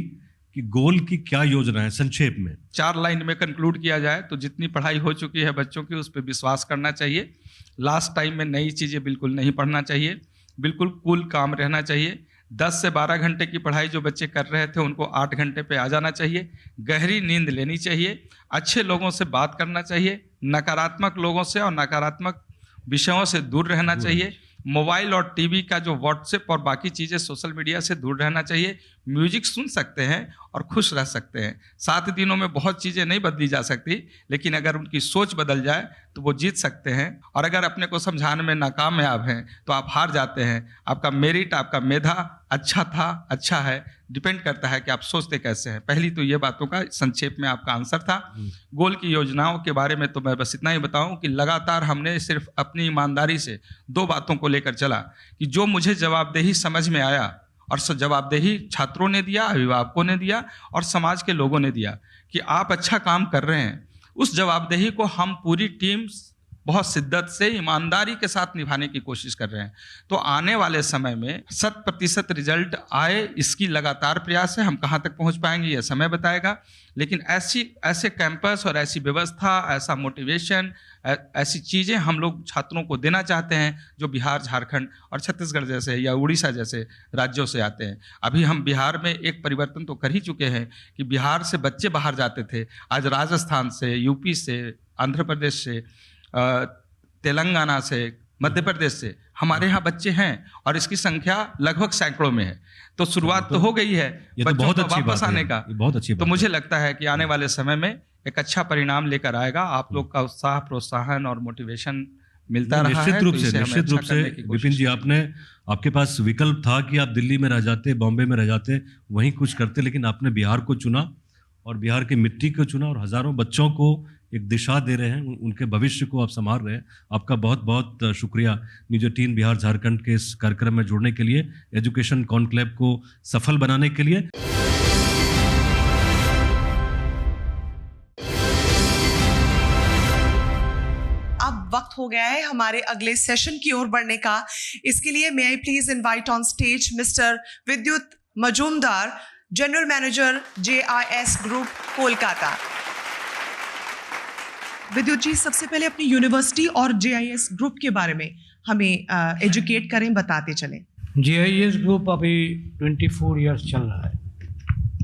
कि गोल की क्या योजना है संक्षेप में? 4 लाइन में कंक्लूड किया जाए तो जितनी पढ़ाई हो चुकी है बच्चों की, उस पर विश्वास करना चाहिए। लास्ट टाइम में नई चीज़ें बिल्कुल नहीं पढ़ना चाहिए, बिल्कुल कूल काम रहना चाहिए। 10 से 12 घंटे की पढ़ाई जो बच्चे कर रहे थे, उनको 8 घंटे पे आ जाना चाहिए। गहरी नींद लेनी चाहिए, अच्छे लोगों से बात करना चाहिए, नकारात्मक लोगों से और नकारात्मक विषयों से दूर रहना चाहिए। मोबाइल और टीवी का जो व्हाट्सएप और बाकी चीज़ें सोशल मीडिया से दूर रहना चाहिए। म्यूजिक सुन सकते हैं और खुश रह सकते हैं। 7 दिनों में बहुत चीज़ें नहीं बदली जा सकती, लेकिन अगर उनकी सोच बदल जाए तो वो जीत सकते हैं। और अगर अपने को समझाने में नाकामयाब हैं तो आप हार जाते हैं। आपका मेरिट, आपका मेधा अच्छा था, अच्छा है, डिपेंड करता है कि आप सोचते कैसे हैं। पहली तो ये बातों का संक्षेप में आपका आंसर था। गोल की योजनाओं के बारे में तो मैं बस इतना ही बताऊं कि लगातार हमने सिर्फ अपनी ईमानदारी से 2 बातों को लेकर चला कि जो मुझे जवाबदेही समझ में आया, और जवाबदेही छात्रों ने दिया, अभिभावकों ने दिया और समाज के लोगों ने दिया कि आप अच्छा काम कर रहे हैं, उस जवाबदेही को हम पूरी टीम बहुत शिद्दत से, ईमानदारी के साथ निभाने की कोशिश कर रहे हैं। तो आने वाले समय में 100% रिजल्ट आए, इसकी लगातार प्रयास है। हम कहाँ तक पहुँच पाएंगे ये समय बताएगा, लेकिन ऐसे कैंपस और ऐसी व्यवस्था, ऐसा मोटिवेशन, ऐसी चीज़ें हम लोग छात्रों को देना चाहते हैं जो बिहार, झारखंड और छत्तीसगढ़ जैसे या उड़ीसा जैसे राज्यों से आते हैं। अभी हम बिहार में एक परिवर्तन तो कर ही चुके हैं कि बिहार से बच्चे बाहर जाते थे, आज राजस्थान से, यूपी से, आंध्र प्रदेश से, तेलंगाना से, मध्य प्रदेश से हमारे यहाँ बच्चे हैं और इसकी संख्या लगभग सैकड़ों में है। तो शुरुआत तो हो गई है बच्चों को वापस आने का। बहुत अच्छी तो मुझे लगता है कि आने वाले समय में एक अच्छा परिणाम लेकर आएगा। आप लोग का उत्साह, प्रोत्साहन और मोटिवेशन मिलता रहा है। निश्चित रूप से विपिन जी, आपके पास विकल्प था कि आप दिल्ली में रह जाते, बॉम्बे में रह जाते, वहीं कुछ करते, लेकिन आपने बिहार को चुना और बिहार की मिट्टी को चुना और हजारों बच्चों को एक दिशा दे रहे हैं, उनके भविष्य को आप संभाल रहे हैं। आपका बहुत बहुत शुक्रिया न्यूज़ 18 बिहार झारखंड के इस कार्यक्रम में जुड़ने के लिए, एजुकेशन कॉन्क्लेव को सफल बनाने के लिए। अब वक्त हो गया है हमारे अगले सेशन की ओर बढ़ने का। इसके लिए may I please invite on stage mister Vidyut Majumdar, general manager JIS group Kolkata. Vidyut ji, सबसे पहले अपनी यूनिवर्सिटी और JIS ग्रुप के बारे में हमें एजुकेट करें, बताते चलें। JIS ग्रुप अभी 24 इयर्स चल रहा है।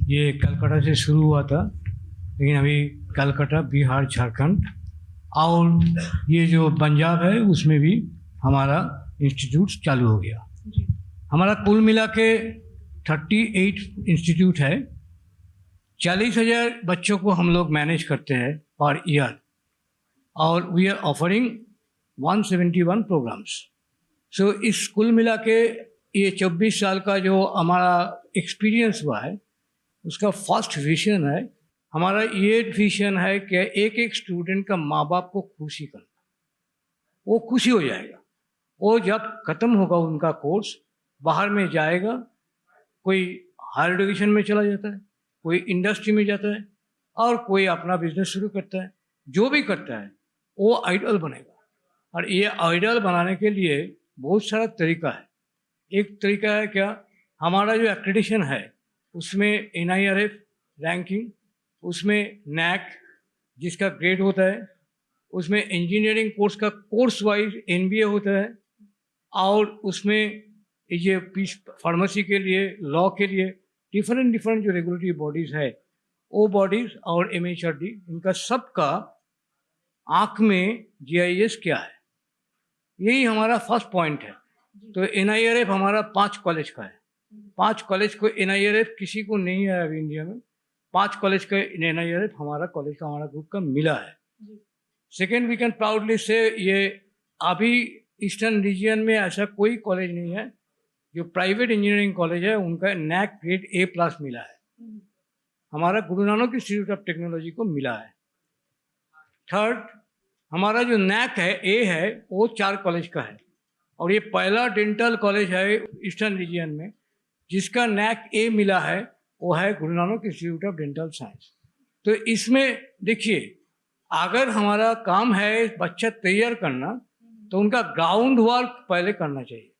ये कलकत्ता से शुरू हुआ था, लेकिन अभी कलकत्ता, बिहार, झारखंड और ये जो पंजाब है उसमें भी हमारा इंस्टीट्यूट चालू हो गया। हमारा कुल मिला के 38 इंस्टीट्यूट है। 40,000 बच्चों को हम लोग मैनेज करते हैं पर ईयर, और वी आर ऑफरिंग 171 प्रोग्राम्स। सो इस कुल मिला के ये 24 साल का जो हमारा एक्सपीरियंस हुआ है, उसका फर्स्ट विजन है हमारा, ये विजन है कि एक एक स्टूडेंट का माँ बाप को खुशी करना। वो खुशी हो जाएगा, वो जब ख़त्म होगा उनका कोर्स, बाहर में जाएगा, कोई हायर एजुकेशन में चला जाता है, कोई इंडस्ट्री में जाता है और कोई अपना बिजनेस शुरू करता है। जो भी करता है वो आइडल बनेगा, और ये आइडल बनाने के लिए बहुत सारा तरीका है। एक तरीका है क्या, हमारा जो एक्रेडिशन है उसमें NIRF रैंकिंग, उसमें NAC जिसका ग्रेड होता है, उसमें इंजीनियरिंग कोर्स का कोर्स वाइज NBA होता है, और उसमें ये फार्मेसी के लिए, लॉ के लिए डिफरेंट जो रेगुलेटरी बॉडीज़ है, वो बॉडीज़ और MHRD, इनका सबका आँख में GIS क्या है, यही हमारा फर्स्ट पॉइंट है। तो NIRF हमारा 5 कॉलेज का है। 5 कॉलेज को NIRF किसी को नहीं है अभी इंडिया में। 5 कॉलेज का NIRF हमारा कॉलेज का, हमारा ग्रुप का मिला है। सेकेंड, वी कैन प्राउडली से ये अभी ईस्टर्न रीजन में ऐसा कोई कॉलेज नहीं है जो प्राइवेट इंजीनियरिंग कॉलेज है उनका NAC ग्रेड A+ मिला है। हमारा Guru Nanak institute of technology को मिला है। थर्ड, हमारा जो NAC है A है वो 4 कॉलेज का है, और ये पहला डेंटल कॉलेज है ईस्टर्न रीजन में जिसका NAC A मिला है, वो है Guru Nanak institute of dental science. तो इसमें देखिए, अगर हमारा काम है बच्चा तैयार करना, तो उनका ग्राउंड वर्क पहले करना चाहिए,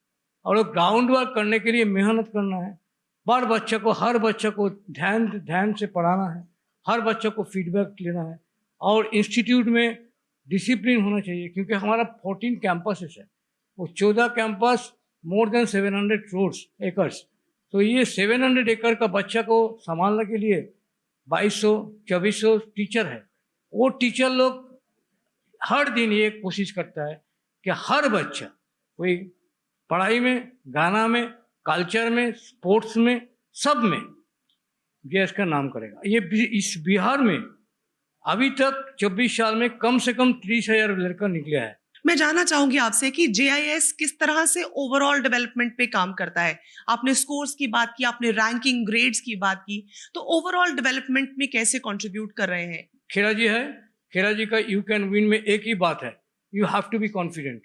और वो ग्राउंड वर्क करने के लिए मेहनत करना है। हर बच्चे को ध्यान से पढ़ाना है, हर बच्चे को फीडबैक लेना है, और इंस्टीट्यूट में डिसिप्लिन होना चाहिए, क्योंकि हमारा 14 कैंपसेस है, वो 14 कैंपस, मोर देन 700 एकर्स। तो ये 700 एकड़ का बच्चा को संभालने के लिए 2200-2400 टीचर है। वो टीचर लोग हर दिन ये कोशिश करता है कि हर बच्चा, कोई पढ़ाई में, गाना में, कल्चर में, स्पोर्ट्स में, सब में JS का नाम करेगा। ये इस बिहार में अभी तक 24 साल में कम से कम 30,000 लड़का निकला है। मैं जानना चाहूंगी आपसे कि JIS किस तरह से ओवरऑल डेवलपमेंट पे काम करता है। आपने स्कोर्स की बात की, आपने रैंकिंग ग्रेड्स की बात की, तो ओवरऑल डेवलपमेंट में कैसे कंट्रीब्यूट कर रहे हैं? खेरा जी है, खेरा जी का यू कैन विन में एक ही बात है, you have to be confident,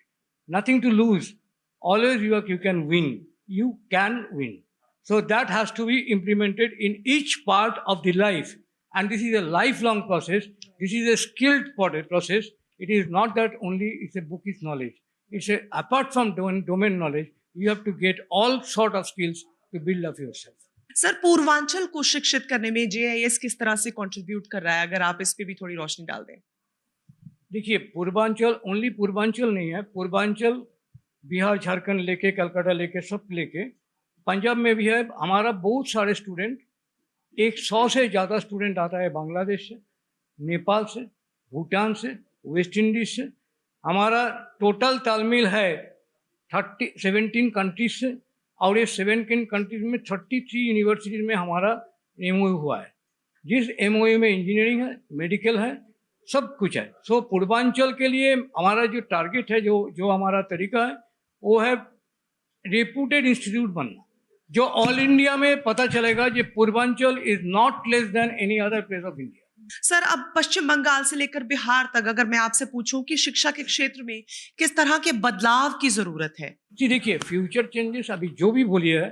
nothing to lose, always you can win, you can win. So that has to be implemented in each part of the life, and this is a lifelong process. This is a skilled process. It is not that only it's a bookish knowledge. It's apart from domain knowledge, you have to get all sort of skills to build up yourself. Sir, Purvanchal को शिक्षित करने में JIS किस तरह से कंट्रीब्यूट कर रहा है, अगर आप इस पे भी थोड़ी रोशनी डाल दें? देखिए, पूर्वांचल ओनली पूर्वांचल नहीं है, पूर्वांचल बिहार, झारखंड लेके, कलकत्ता लेके, सब लेके, पंजाब में भी है। हमारा बहुत सारे स्टूडेंट, 100 से ज़्यादा स्टूडेंट आता है बांग्लादेश से, नेपाल से, भूटान से, वेस्ट इंडीज से। हमारा टोटल तालमेल है 17 कंट्रीज से, और ये 17 कंट्रीज में 33 यूनिवर्सिटीज में हमारा MOU हुआ है, जिस MOU में इंजीनियरिंग है, मेडिकल है, सब कुछ है। सो पूर्वांचल के लिए हमारा जो टारगेट है, जो हमारा तरीका है, वो है रेप्यूटेड इंस्टीट्यूट बनना, जो ऑल इंडिया में पता चलेगा कि Purvanchal is not less than any other place of India. Sir, अब पश्चिम बंगाल से लेकर बिहार तक अगर मैं आपसे पूछूं कि शिक्षा के क्षेत्र में किस तरह के बदलाव की जरूरत है? जी देखिए, फ्यूचर चेंजेस अभी जो भी बोलिए है,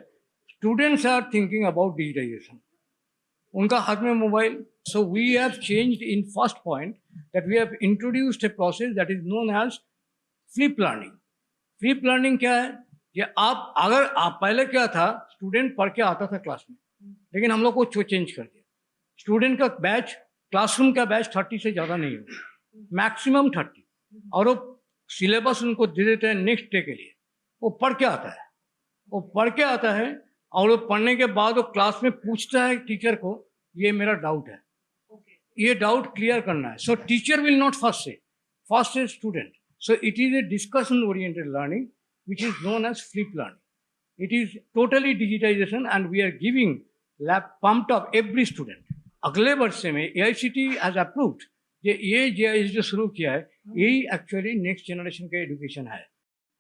students are thinking about digitization, उनका हाथ में mobile. So we have changed in first point that we have introduced a process that is known as flip learning. Flip learning क्या है? ये आप पहले क्या था, स्टूडेंट पढ़ के आता था क्लास में, लेकिन हम लोग को चेंज कर दिया। स्टूडेंट का बैच, क्लासरूम का बैच 30 से ज़्यादा नहीं होगा, मैक्सिमम 30, और वो सिलेबस उनको दे देते हैं नेक्स्ट डे के लिए। वो पढ़ के आता है, और वो पढ़ने के बाद वो क्लास में पूछता है टीचर को, ये मेरा डाउट है, ये डाउट क्लियर करना है। So teacher will not first से student. So it is a discussion oriented learning which is known as flip learning. It is totally digitization, and we are giving lab pumped up every student. अगले वर्ष से में AICT has approved ये JIS जो शुरू किया है, यही एक्चुअली नेक्स्ट जनरेशन का एजुकेशन है।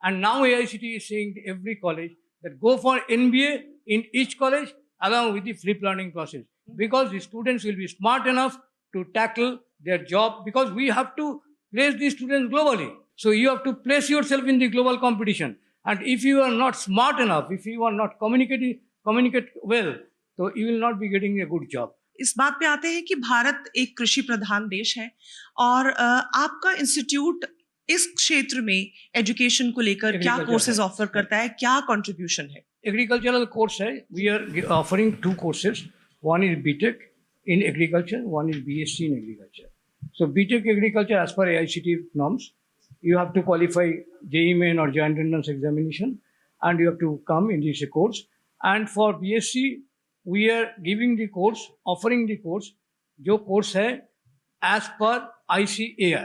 And now AICT is saying to every college that go for MBA in each college along with the flip learning process, because the students will be smart enough to tackle their job, because we have to place these students globally. So you have to place yourself in the global competition, and if you are not smart enough, if you are not communicate well, so you will not be getting a good job. इस बात पे आते हैं कि भारत एक कृषि प्रधान देश है, और आपका इंस्टीट्यूट इस क्षेत्र में एजुकेशन को लेकर क्या कोर्सेज ऑफर करता है, क्या कंट्रीब्यूशन है? एग्रीकल्चरल कोर्स है। We are offering 2 courses. One is BTech in agriculture, one is BSc in agriculture. So BTech agriculture, as per AICT norms, you have to qualify JEE Main or Joint Entrance Examination, and you have to come in this course. And for BSc, we are giving the course, offering the course, जो course है as per ICAR,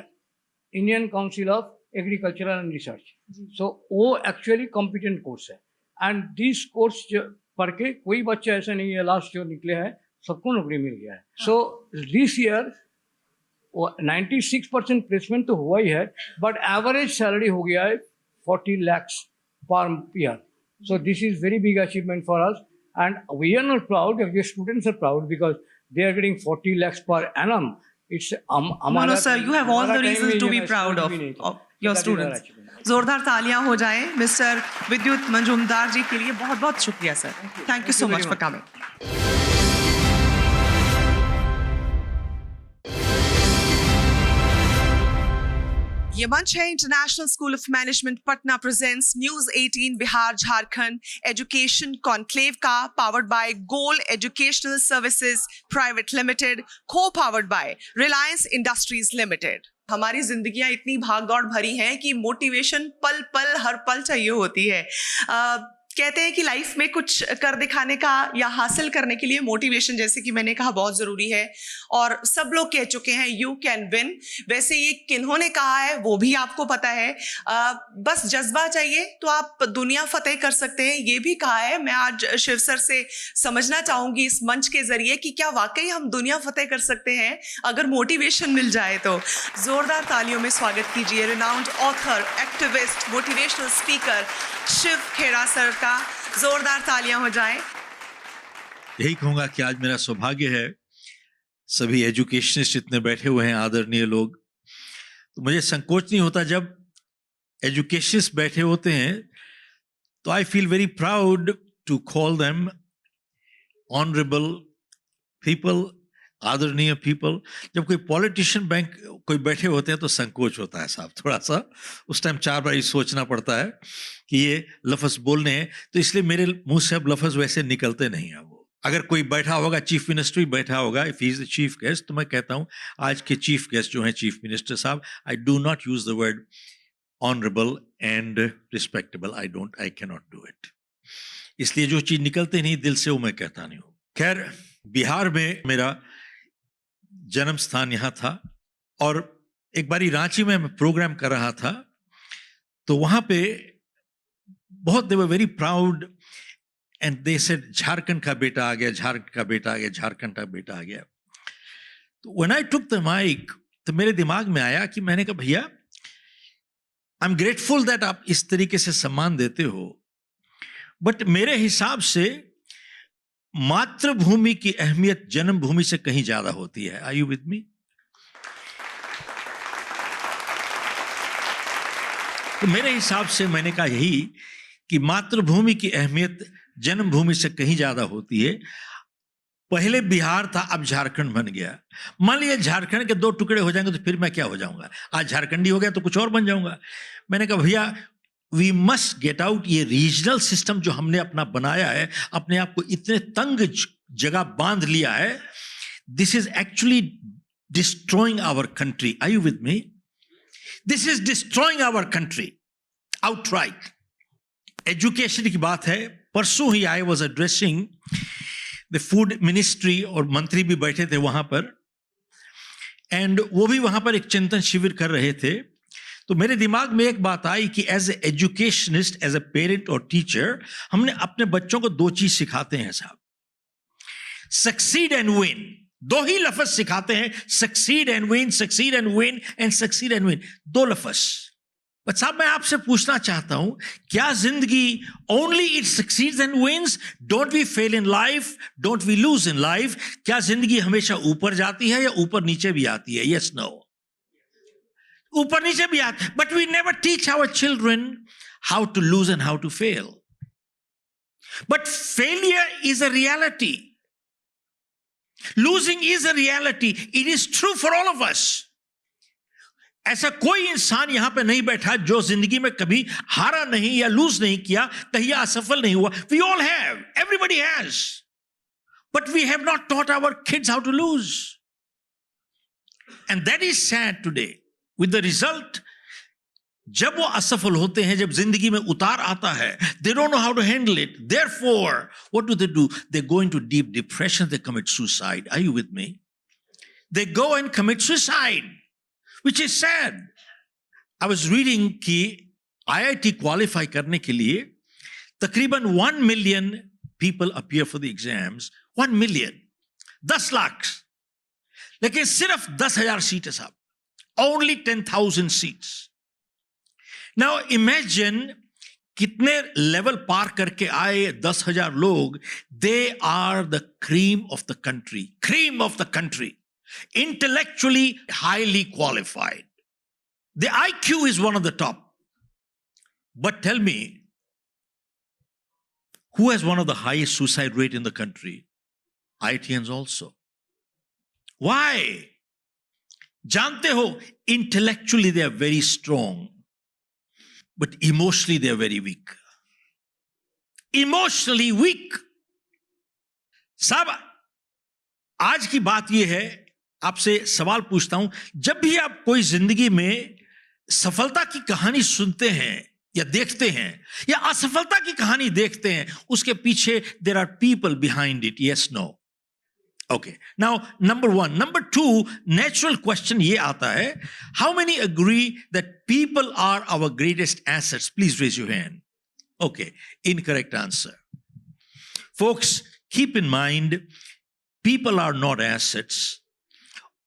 Indian Council of Agricultural and Research. So वो actually competent course है, and this course पढ़ के कोई बच्चा ऐसा नहीं है लास्ट जो निकले हैं सबको नौकरी मिल गया है। So this year 96% प्लेसमेंट तो हुआ ही है, बट एवरेज सैलरी हो गया है 40 lakhs per year. So this is very big achievement for us, and we are not proud, your students are proud because they are getting 40 lakhs per annum. It's हमारा sir, you have all the reasons to be proud of your students. जोरदार तालियां हो जाएं मिस्टर विद्युत मंजूमदार जी के लिए। बहुत बहुत शुक्रिया sir, thank you so much for coming. ये मंच है International school of management Patna presents News 18 Bihar Jharkhand education conclave का, powered by Goal Educational services private Limited, co-powered by Reliance Industries Limited. हमारी जिंदगियां इतनी भागदौड़ भरी हैं कि मोटिवेशन पल पल हर पल चाहिए होती है। कहते हैं कि लाइफ में कुछ कर दिखाने का या हासिल करने के लिए मोटिवेशन, जैसे कि मैंने कहा, बहुत ज़रूरी है और सब लोग कह चुके हैं यू कैन विन। वैसे ये किन्होंने कहा है वो भी आपको पता है, बस जज्बा चाहिए तो आप दुनिया फतेह कर सकते हैं, ये भी कहा है। मैं आज शिव सर से समझना चाहूँगी इस मंच के ज़रिए कि क्या वाकई हम दुनिया फतेह कर सकते हैं अगर मोटिवेशन मिल जाए तो। ज़ोरदार तालियों में स्वागत कीजिए renowned author, activist, motivational speaker Shiv Khera sir का। जोरदार तालियां हो जाएं। यही कहूंगा कि आज मेरा सौभाग्य है, सभी एजुकेशनिस्ट इतने बैठे हुए हैं, आदरणीय लोग, तो मुझे संकोच नहीं होता जब एजुकेशनिस्ट बैठे होते हैं तो I feel very proud to call them honourable people, आदरणीय पीपल। जब कोई पॉलिटिशियन बैंक कोई बैठे होते हैं तो संकोच होता है साहब, थोड़ा सा उस टाइम 4 बार सोचना पड़ता है कि ये लफ्ज़ बोलने हैं, तो इसलिए मेरे मुंह से अब लफ्ज़ वैसे निकलते नहीं हैं। वो अगर कोई बैठा होगा, चीफ मिनिस्टर बैठा होगा, if he is the chief guest, तो मैं कहता हूँ आज के चीफ गेस्ट जो हैं चीफ मिनिस्टर साहब, I do not use the word honourable and respectable, I can not do it. इसलिए जो चीज़ निकलते नहीं दिल से वो मैं कहता नहीं हूँ। खैर, बिहार में मेरा जन्म स्थान यहाँ था और एक बारी रांची में मैं प्रोग्राम कर रहा था तो वहाँ पे बहुत they were very proud and they said Jharkhand का बेटा आ गया, झारखंड का बेटा आ गया, झारखंड का बेटा आ गया। तो when I took the mic तो मेरे दिमाग में आया कि मैंने कहा भैया आई एम ग्रेटफुल दैट आप इस तरीके से सम्मान देते हो, बट मेरे हिसाब से मातृभूमि की अहमियत जन्मभूमि से कहीं ज्यादा होती है। Are you with me? तो मेरे हिसाब से मैंने कहा यही कि मातृभूमि की अहमियत जन्मभूमि से कहीं ज्यादा होती है। पहले बिहार था, अब झारखंड बन गया। मान लिया झारखंड के 2 टुकड़े हो जाएंगे तो फिर मैं क्या हो जाऊंगा? आज झारखंडी हो गया तो कुछ और बन जाऊंगा। मैंने कहा भैया वी मस्ट गेट आउट, ये रीजनल सिस्टम जो हमने अपना बनाया है, अपने आप को इतने तंग जगह बांध लिया है, this is actually destroying our country. Are you with me? This is destroying our country outright. Education की बात है, परसों ही I was addressing the food ministry और मंत्री भी बैठे थे वहां पर, एंड वो भी वहां पर एक चिंतन शिविर कर रहे थे। तो मेरे दिमाग में एक बात आई कि as a educationist, as a parent और टीचर, हमने अपने बच्चों को 2 चीज सिखाते हैं साहब, सक्सीड एंड विन। 2 ही लफ्ज सिखाते हैं, succeed and win, succeed and win and succeed and win, 2 लफ्ज। बट साहब मैं आपसे पूछना चाहता हूं, क्या जिंदगी only it succeeds and wins? Don't we fail in life? Don't we lose in life? क्या जिंदगी हमेशा ऊपर जाती है या ऊपर नीचे भी आती है? यस, नो, ऊपर नीचे भी आती है। But we never teach our children how to lose and how to fail. But failure is a reality, losing is a reality, it is true for all of us. ऐसा कोई इंसान यहां पे नहीं बैठा जो जिंदगी में कभी हारा नहीं या लूज नहीं किया, कहीं असफल नहीं हुआ। We all have, everybody has, but we have not taught our kids how to lose, and that is sad today with the result. जब वो असफल होते हैं, जब जिंदगी में उतार आता है, they don't know how to handle it, therefore what do? They go into deep depression, they commit suicide. Are you with me? They go and commit suicide, which is sad. I was reading कि IIT qualify करने के लिए तकरीबन 1 million people appear for the exams. 1 million, 10 lakh, लेकिन सिर्फ 10,000 सीटें साहब, only 10,000 seats. Now imagine कितने लेवल पार करके आए 10,000 लोग। They are the cream of the country, cream of the country. Intellectually highly qualified. The IQ is one of the top. But tell me, who has one of the highest suicide rate in the country? IITians also. Why? जानते हो, intellectually they are very strong, but emotionally they are very weak. Emotionally weak. साहब, आज की बात यह है, आपसे सवाल पूछता हूं, जब भी आप कोई जिंदगी में सफलता की कहानी सुनते हैं या देखते हैं या असफलता की कहानी देखते हैं, उसके पीछे there are people behind it, yes no? Okay, now number 1. Number 2, natural question ये आता है, how many agree that people are our greatest assets? Please raise your hand. Okay, incorrect answer. Folks, keep in mind, people are not assets.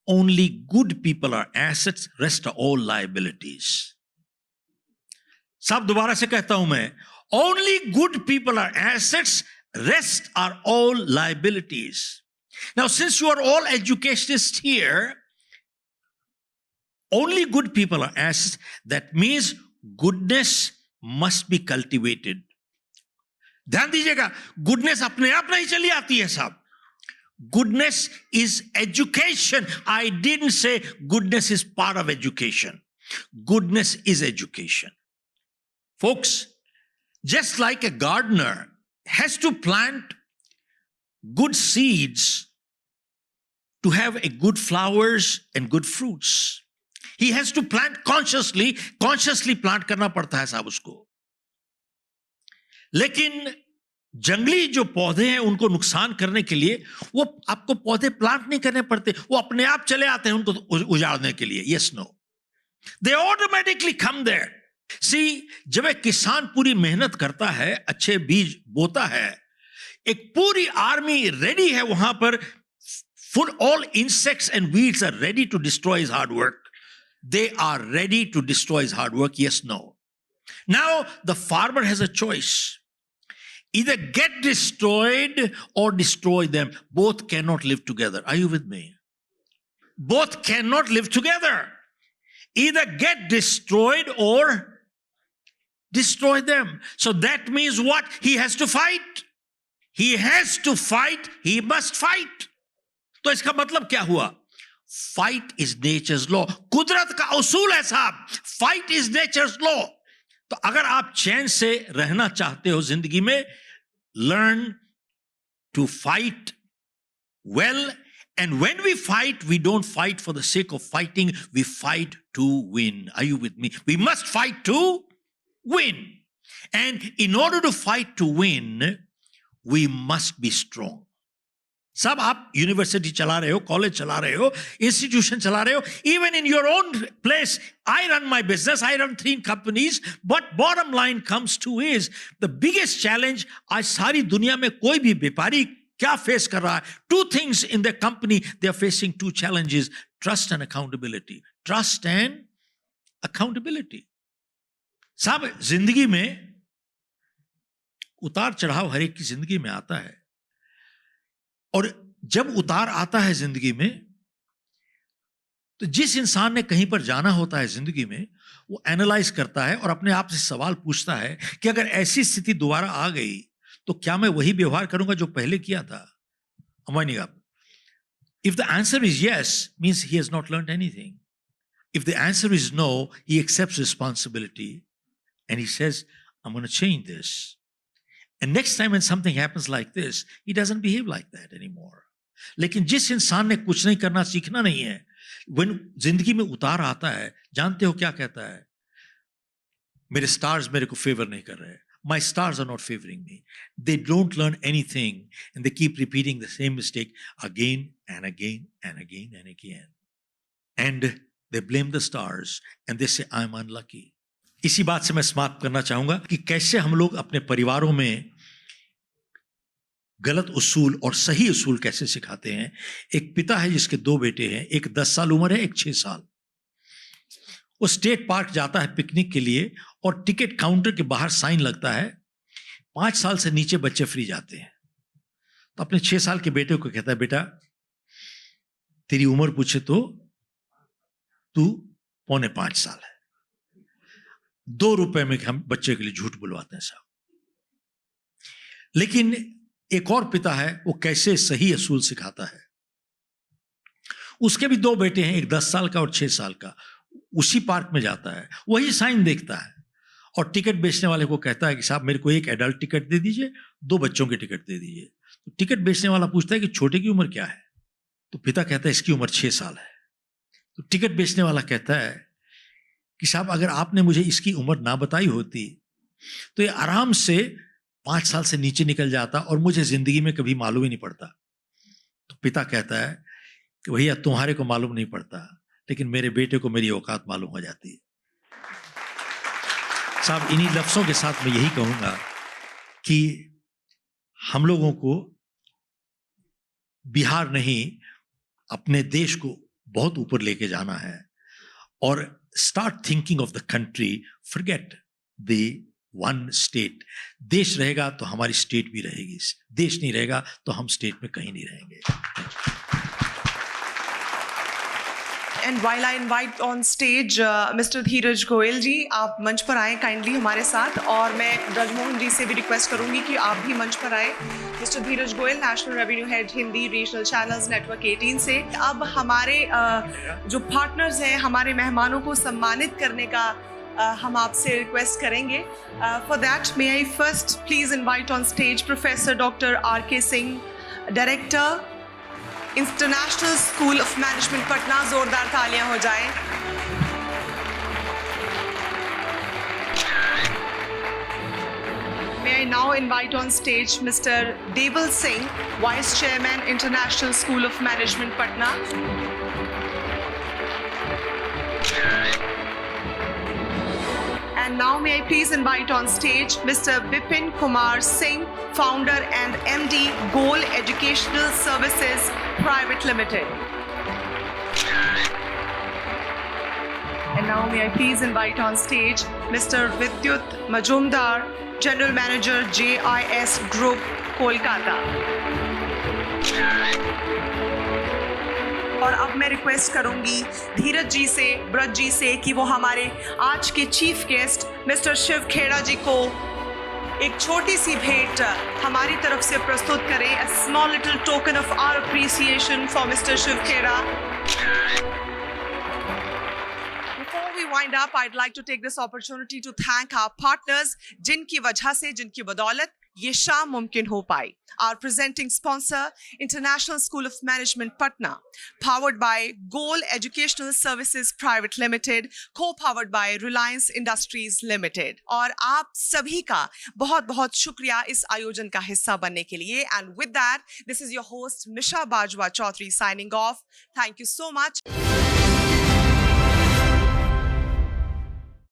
Only good people are assets. Rest are all liabilities. सब दोबारा से कहता हूं मैं, only good people are assets. Rest are all liabilities. Now, since you are all educationists here, only good people are assets. That means goodness must be cultivated. ध्यान दीजिएगा, गुडनेस अपने आप नहीं चली आती है साहब. Goodness is education. I didn't say goodness is part of education. Goodness is education. Folks, just like a gardener has to plant good seeds to have a good flowers and good fruits. He has to plant consciously plant करना पड़ता है साहब उसको. लेकिन जंगली जो पौधे हैं उनको नुकसान करने के लिए वो आपको पौधे प्लांट नहीं करने पड़ते, वो अपने आप चले आते हैं उनको उजाड़ने के लिए. Yes no, they automatically come there. See, जब एक किसान पूरी मेहनत करता है, अच्छे बीज बोता है, एक पूरी आर्मी रेडी है वहां पर, full all insects and weeds are ready to destroy his hard work. They are ready to destroy his hard work. Yes no? Now the farmer has a choice. Either get destroyed or destroy them. Both cannot live together. Are you with me? Both cannot live together. Either get destroyed or destroy them. So that means what? He has to fight. He has to fight. He must fight. तो इसका मतलब क्या हुआ? Fight is nature's law. कुदरत का उसूल है साहब. Fight is nature's law. तो अगर आप चैन से रहना चाहते हो जिंदगी में, learn to fight well. And when we fight, we don't fight for the sake of fighting, we fight to win. Are you with me? We must fight to win. And in order to fight to win, we must be strong. सब आप यूनिवर्सिटी चला रहे हो, कॉलेज चला रहे हो, इंस्टीट्यूशन चला रहे हो, even in your own place. I run my business, I run 3 companies, but bottom line comes two is the biggest challenge. आज सारी दुनिया में कोई भी व्यापारी क्या फेस कर रहा है? 2 things in the company. They are facing 2 challenges: trust and accountability. Trust and accountability. साहब, जिंदगी में उतार चढ़ाव हर एक की जिंदगी में आता है, और जब उतार आता है जिंदगी में, तो जिस इंसान ने कहीं पर जाना होता है जिंदगी में, वो एनालाइज करता है और अपने आप से सवाल पूछता है कि अगर ऐसी स्थिति दोबारा आ गई तो क्या मैं वही व्यवहार करूंगा जो पहले किया था? अमाइनिंग अप. If the answer is yes, means he has not learned anything. If the answer is no, he accepts responsibility and he says, I am gonna change this. And next time when something happens like this, he doesn't behave like that anymore. लेकिन जिस इंसान ने कुछ नहीं करना सीखना नहीं है, when जिंदगी में उतार आता है, जानते हो क्या कहता है? मेरे स्टार्स मेरे को फेवर नहीं कर रहे. My stars are not favoring me. They don't learn anything and they keep repeating the same mistake again and again and again and again. And they blame the stars and they say, I'm unlucky. इसी बात से मैं समाप्त करना चाहूंगा कि कैसे हम लोग अपने परिवारों में गलत उसूल और सही उसूल कैसे सिखाते हैं. एक पिता है जिसके 2 बेटे हैं, एक 10 साल उम्र है, एक 6 साल. वो स्टेट पार्क जाता है पिकनिक के लिए और टिकट काउंटर के बाहर साइन लगता है, 5 साल से नीचे बच्चे फ्री जाते हैं. तो अपने 6 साल के बेटे को कहता है, बेटा तेरी उम्र पूछे तो तू 4.25 साल है. 2 रुपए में हम बच्चे के लिए झूठ बुलवाते हैं साहब. लेकिन एक और पिता है, वो कैसे सही असूल सिखाता है. उसके भी 2 बेटे हैं, एक 10 साल का और 6 साल का. उसी पार्क में जाता है, वही साइन देखता है और टिकट बेचने वाले को कहता है कि साहब मेरे को एक एडल्ट टिकट दे दीजिए, 2 बच्चों के टिकट दे दीजिए. तो टिकट बेचने वाला पूछता है कि छोटे की उम्र क्या है? तो पिता कहता है इसकी उम्र 6 साल है. तो टिकट बेचने वाला कहता है कि साहब अगर आपने मुझे इसकी उम्र ना बताई होती तो ये आराम से 5 साल से नीचे निकल जाता और मुझे जिंदगी में कभी मालूम ही नहीं पड़ता। तो पिता कहता है कि भैया तुम्हारे को मालूम नहीं पड़ता, लेकिन मेरे बेटे को मेरी औकात मालूम हो जाती है। साहब, इन्हीं लफ्जों के साथ मैं यही कहूंगा कि हम लोगों को बिहार नहीं, अपने देश को बहुत ऊपर लेके जाना है और start thinking of the country, forget the one state. देश रहेगा तो हमारी स्टेट भी रहेगी, देश नहीं रहेगा तो हम स्टेट में कहीं नहीं रहेंगे। And while I invite on stage Mr. धीरज गोयल जी, आप मंच पर आए काइंडली हमारे साथ, और मैं ब्रजमोहन जी से भी रिक्वेस्ट करूंगी कि आप भी मंच पर आए। Mister Dheeraj Goyal, national revenue head Hindi regional channels network 18 से। अब हमारे जो पार्टनर्स हैं, हमारे मेहमानों को सम्मानित करने का हम आपसे रिक्वेस्ट करेंगे। For that may I first please invite on stage professor doctor R.K. Singh, director international school of management Patna. जोरदार तालियां हो जाएं। May I now invite on stage Mr. Deval Singh, Vice Chairman, International School of Management, Patna. And now may I please invite on stage Mr. Bipin Kumar Singh, Founder and MD, Goal Educational Services Private Limited. And now may I please invite on stage Mr. Vidyut Majumdar, General Manager, JIS Group, Kolkata. और अब मैं रिक्वेस्ट करूंगी धीरज जी से, ब्रज जी से, कि वो हमारे आज के chief guest mister Shiv Khera ji को एक छोटी सी भेंट हमारी तरफ से प्रस्तुत करें। A small little token of our appreciation for Mr. Shiv Khera. Before we wind up, I'd like to take this opportunity to thank our partners, जिनकी वजह से, जिनकी बदौलत ये शाम मुमकिन हो पाई। Our presenting sponsor, International School of Management, Patna, powered by Goal Educational Services Private Limited, co-powered by Reliance Industries Limited. और आप सभी का बहुत बहुत शुक्रिया इस आयोजन का हिस्सा बनने के लिए। And with that, this is your host Misha Bajwa Chaudhary signing off. Thank you so much.